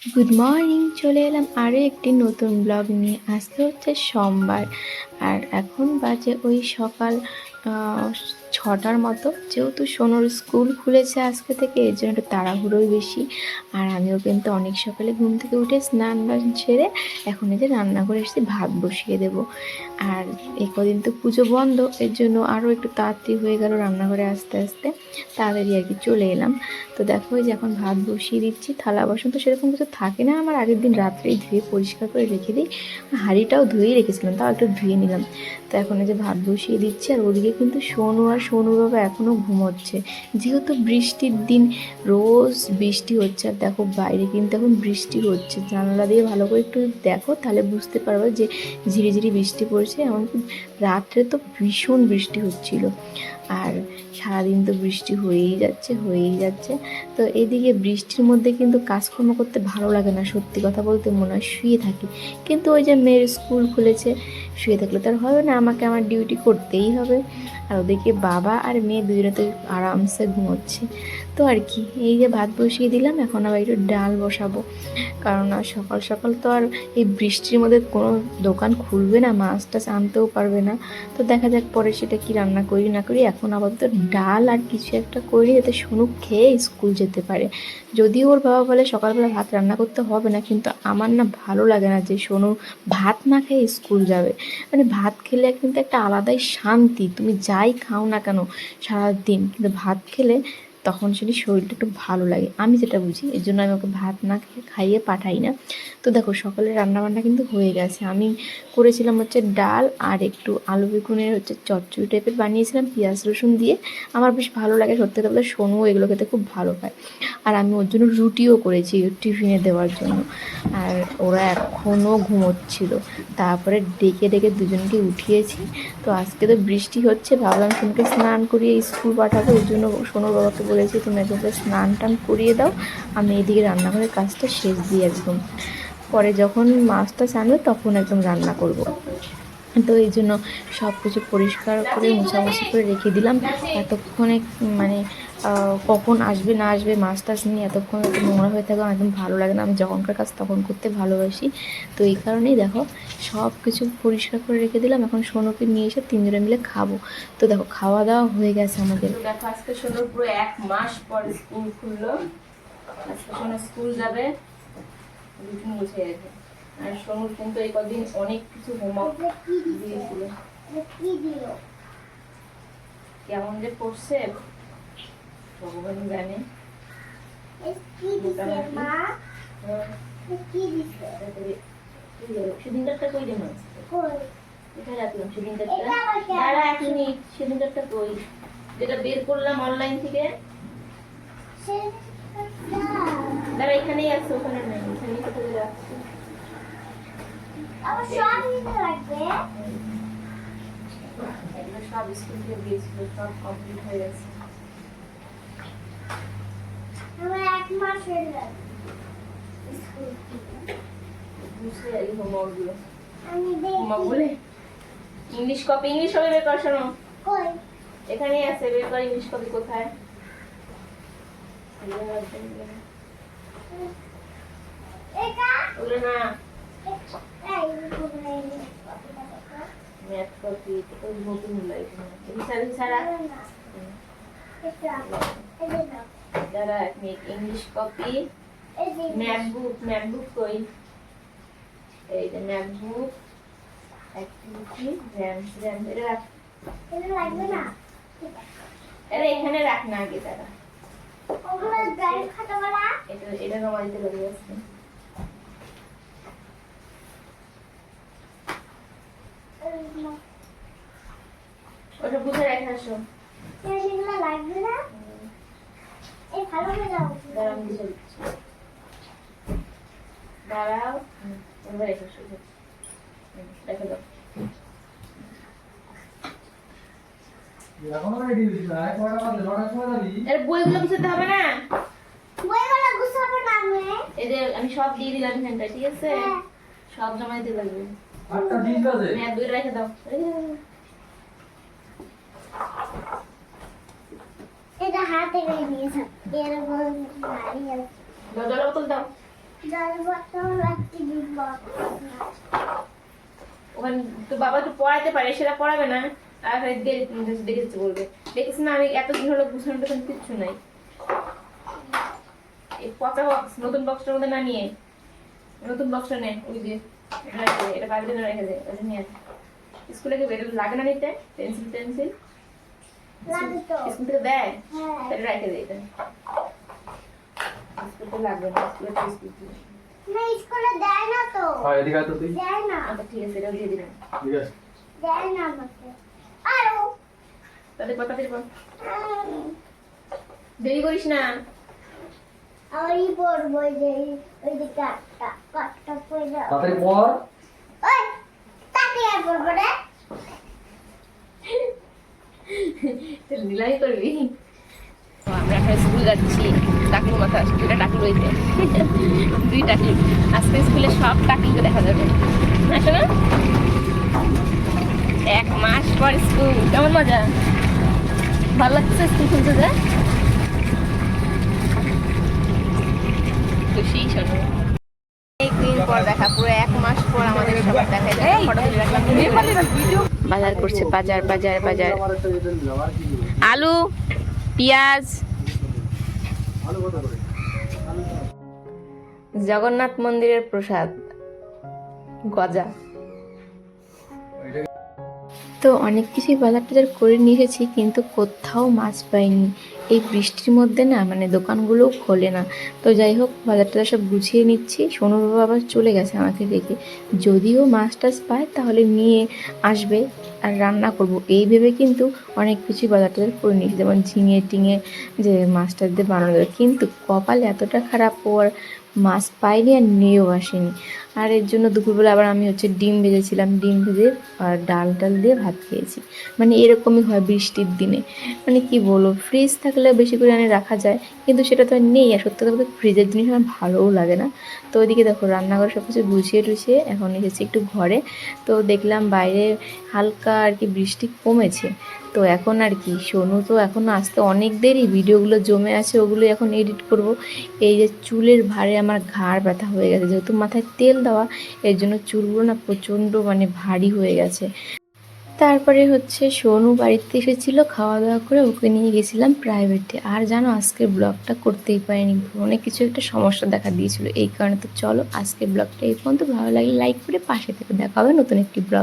Good morning, চলে এলাম আরও একটি নতুন ব্লগ নিয়ে। আজকে হচ্ছে সোমবার, আর এখন বাজে ওই সকাল 6টার মতো। যেহেতু সোনুর স্কুল খুলেছে আজকে থেকে, এর জন্য একটু তাড়াহুড়োই বেশি। আর আমিও কিন্তু অনেক সকালে ঘুম থেকে উঠে স্নান টান সেরে এখন এই যে রান্না করে এসেছি, ভাত বসিয়ে দেব। আর এই কদিন তো পুজো বন্ধ, এর জন্য আরও একটু তাড়াতাড়ি হয়ে গেল রান্নাঘরে আস্তে আস্তে, তাড়াতাড়ি আর কি চলে এলাম। তো দেখো এই যে এখন ভাত বসিয়ে দিচ্ছি। থালা বাসন তো সেরকম কিছু থাকে না আমার, আগের দিন রাত্রেই ধুয়ে পরিষ্কার করে রেখে দিই। হাঁড়িটাও ধুয়েই রেখেছিলাম, তাও একটু ধুয়ে নিলাম। তো এখন এই যে ভাত বসিয়ে দিচ্ছি, আর ওদিকে কিন্তু সোনু আর সোনুর বাবা এখনও ঘুমোচ্ছে। যেহেতু বৃষ্টির দিন, রোজ বৃষ্টি হচ্ছে। আর দেখো বাইরে কিন্তু এখন বৃষ্টি হচ্ছে, জানলা দিয়ে ভালো করে একটু দেখো, তাহলে বুঝতে পারবে যে ঝিরিঝিরি বৃষ্টি পড়ছে। এমনকি রাত্রে তো ভীষণ বৃষ্টি হচ্ছিল। আর সারাদিন তো বৃষ্টি হয়েই যাচ্ছে। তো এদিকে বৃষ্টির মধ্যে কিন্তু কাজকর্ম করতে ভালো লাগে না, সত্যি কথা বলতে মনে হয় শুয়ে থাকি। কিন্তু ওই যে মেয়ের স্কুল খুলেছে, শুয়ে থাকলে তো আর হবে না, আমাকে আমার ডিউটি করতেই হবে। আর ওদিকে বাবা আর মেয়ে দুজনে তো আরামসে ঘুমোচ্ছে। তো আর কি, এই যে ভাত বসিয়ে দিলাম, এখন আবার একটু ডাল বসাবো। কারণ আর সকাল সকাল তো আর এই বৃষ্টির মধ্যে কোনো দোকান খুলবে না, মাছ টাছ আনতেও পারবে না। তো দেখা যাক পরে সেটা কি রান্না করি না করি। এখন আপাতত ডাল আর কিছু একটা করি, যাতে সোনু খেয়ে স্কুল যেতে পারে। যদিও ওর বাবা বলে সকালবেলা ভাত রান্না করতে হবে না, কিন্তু আমার না ভালো লাগে না যে সোনু ভাত না খেয়ে স্কুল যাবে। মানে ভাত খেলে কিন্তু একটা আলাদাই শান্তি, তুমি যাই খাও না কেন সারাদিন, কিন্তু ভাত খেলে তখন সেটি শরীরটা একটু ভালো লাগে, আমি যেটা বুঝি। এর জন্য আমি ওকে ভাত না খেয়ে খাইয়ে পাঠাই না। তো দেখো সকালে রান্নাবান্না কিন্তু হয়ে গেছে। আমি করেছিলাম হচ্ছে ডাল, আর একটু আলু বেগুনের হচ্ছে চচ্চড়ি টাইপের বানিয়েছিলাম পেঁয়াজ রসুন দিয়ে। আমার বেশ ভালো লাগে সত্যি কথা বলতে, সোনুও এগুলো খেতে খুব ভালো পায়। আর আমি ওর জন্য রুটিও করেছি টিফিনে দেওয়ার জন্য। আর ওরা এখনও ঘুমোচ্ছিল, তারপরে ডেকে ডেকে দুজনকে উঠিয়েছি। তো আজকে তো বৃষ্টি হচ্ছে, ভাবলাম সোনুকে স্নান করিয়ে স্কুল পাঠাবো। ওই জন্য সোনুর বাবাকে বলেছি তুমি একদম স্নান টান করিয়ে দাও, আমি এদিকে রান্নাঘরের কাজটা শেষ দিই একদম। পরে যখন মাছটা আনবে তখন একদম রান্না করব। তো এই জন্য সব কিছু পরিষ্কার করে মোছামুছি করে রেখে দিলাম। এতক্ষণে মানে কখন আসবে না আসবে মাছ টাছ নিয়ে এতক্ষণ একটু নোংরা হয়ে থাকে, আমার একদম ভালো লাগে না। আমি যখনকার কাজ তখন করতে ভালোবাসি। তো এই কারণেই দেখো সব কিছু পরিষ্কার করে রেখে দিলাম। এখন সোনুকে নিয়ে এসে তিনজনে মিলে খাবো। তো দেখো খাওয়া দাওয়া হয়ে গেছে আমাদের। দেখো আজকে সোনুর পুরো 1 মাস পর স্কুল খুললো। আজকে সোনু স্কুল যাবে, রুটিন গুছিয়ে রেখে। আর সোনুর কিন্তু এই কদিন অনেক কিছু হোমওয়ার্ক দিয়েছিল। কেমন যে পড়ছে ভগবান জানে। সেদিনকারটা কই রে মাছ, কোথায় রাখলাম সেদিনকারটা? দাঁড়া 1 মিনিট, সেদিনকারটা কই যেটা বের করলাম অনলাইন থেকে? দাঁড়া এখানেই আছে, ওখানে নাই, এখানেই কোথায় রাখছি। এগুলো সব স্কুল থেকে দিয়েছিল, সব কমপ্লিট হয়ে গেছে। আমার 1 মাস হয়ে গেছে স্কুল থেকে। বুঝতে এই হোমওয়ার্ক গুলো আমি হোমওয়ার্ক বলে ইংলিশ কপি, ইংলিশ কপি বের কর। শোনো কই, এখানেই আছে, বের কর ইংলিশ কপি কোথায়। এটা ওগুলো না, ম্যাথ কপি ওই নতুন লাইট বিচার ছাড়া যারা ইংলিশ কপি, ম্যাথবুক, ম্যাথবুক কই, এই যে ম্যাথবুক, অ্যাক্টিভিটি, র্যামস, র্যাম এটা রাখ, এটা লাগবে না, আরে এখানে রাখ না আগে দাঁড়া। ওগুলো ড্রয়িং খাতা বলা, এটা নমাইতে লাগে আছে। ওটা বুঝে রেখে আসো। এগুলো লাগবে না, এই ভালো হয়ে যাও। দাঁড়াও আমি বুঝে দিচ্ছি, দাঁড়াও। এবার রেখে আসো, রেখে দাও। বইগুলো গুছাতে হবে না, বইগুলো গুছাবো না আমি। এই যে আমি সব দিয়ে দিলাম এখানটা, ঠিক আছে? সব জমা দিতে লাগবে। আটটা দিন বাজে ম্যাথ বই রেখে দাও, এটা হাতে করে নিয়েছ, এর উপর ভারী আছে। দাও জল বোতল দাও, ওখানে তো বাবা তো পড়াতে পারে, সেটা পড়াবে না, আর দেখেছি বলবে। দেখেছি না, আমি এতদিন হলো বুঝলাম তখন কিচ্ছু নাই। এই পচা বক্স, নতুন বক্সটার মধ্যে না নিয়ে নতুন বক্সটা নে, ওই যে এটা বাইরে রেখে দে, ওটা নিয়ে স্কুলে কি বেরো লাগে না নিতে? পেন্সিল টেন্সিল স্কুল থেকে দেয়, তাহলে রেখে দে। এটা স্কুলে লাগবে না, স্কুলে স্কুলে দেয় না তো। হ্যাঁ, এদিকে আয় তো তুই। দেয় না। আচ্ছা ঠিক আছে, এটা দিয়ে দিলাম। ঠিক আছে। দেয় না আমাকে। আরো তাদের কথাদের বল, দেরি করিস না। আমি পড়বো যে ওই যে কাটটা পড়ে যাও। তাড়াতাড়ি পড়। ওই তাকে আর পড়বো রে। তাহলে নিলাই করবি। আমরা এখন স্কুল যাচ্ছি, টাকলু মাথা, এটা টাকলু হইতে 2 টাকলু। আজকে স্কুলে সব টাকলুকে দেখা যাবে, আসো না? 1 মাস পর স্কুল, কেমন মজা? ভালো লাগছে স্কুল খুলতে যায়? খুশি শোনো। অনেকদিন পর দেখা, পুরো 1 মাস পর আমাদের সবার দেখা যায়। ফটো তুলে রাখলাম। বাজার করছে, বাজার বাজার বাজার। আমার একটা এটা দিলাম, আর কি দিবি? আলু, পেঁয়াজ। আলু কত করে? জগন্নাথ মন্দিরের প্রসাদ গজা। তো অনেক কিছুই বাজার টাজার করে নিয়ে এসেছি, কিন্তু কোথাও মাছ পাইনি। এই বৃষ্টির মধ্যে না, মানে দোকানগুলোও খোলে না। তো যাই হোক, বাজার টাজার সব গুছিয়ে নিচ্ছি। সোনুর বাবা আবার চলে গেছে আমাকে রেখে। যদিও মাছ টাছ পায় তাহলে নিয়ে আসবে আর রান্না করব এই ভেবে কিন্তু অনেক কিছুই বাজার টাজার করে নিয়েছি, যেমন ঝিঙে টিঙে যে মাছ টাছ দিয়ে বানানো যাবে। কিন্তু কপাল এতটা খারাপ, ও আর মাছ পাইনি আর নিয়েও আসেনি। আর এর জন্য দুপুরবেলা আবার আমি ডিম ভেজেছিলাম, ডিম ভেজে আর ডাল দিয়ে ভাত খেয়েছি। মানে এরকমই হয় বৃষ্টির দিনে। মানে কি বলবো, ফ্রিজ থাকলে বেশি করে আনে রাখা যায়, কিন্তু সেটা তো আর নেই। আর সত্যি কথা বলতে ফ্রিজের জিনিস আমার ভালোও লাগে না। তো ওইদিকে দেখো রান্নাঘর সব কিছু গুছিয়ে টুছিয়ে এখন এসেছি একটু ঘরে। তো দেখলাম বাইরে হালকা আর কি বৃষ্টি কমেছে। তো এখন আর কি, সোনু তো এখন আসতে অনেক দেরি, ভিডিওগুলো জমে আছে, ওগুলো এখন এডিট করব। এই যে চুলের ভারে আমার ঘাড় ব্যথা হয়ে গেছে, যেহেতু মাথায় তেল দেওয়া, এর জন্য চুলগুলো না প্রচণ্ড মানে ভারী হয়ে গেছে। তারপরে সোনু বাড়িতে এসেছিল, খাওয়া দাওয়া করে ওকে নিয়ে গেছিলাম প্রাইভেটে। আর জানো, আজকের ব্লগটা করতেই পারিনি, অনেক কিছু একটা সমস্যা দেখা দিয়েছিল, এই কারণে। তো চলো আজকের ব্লগটা এই পর্যন্ত। ভালো লাগলে লাইক করে পাশে থেকে দেখা হবে নতুন একটি ব্লগ।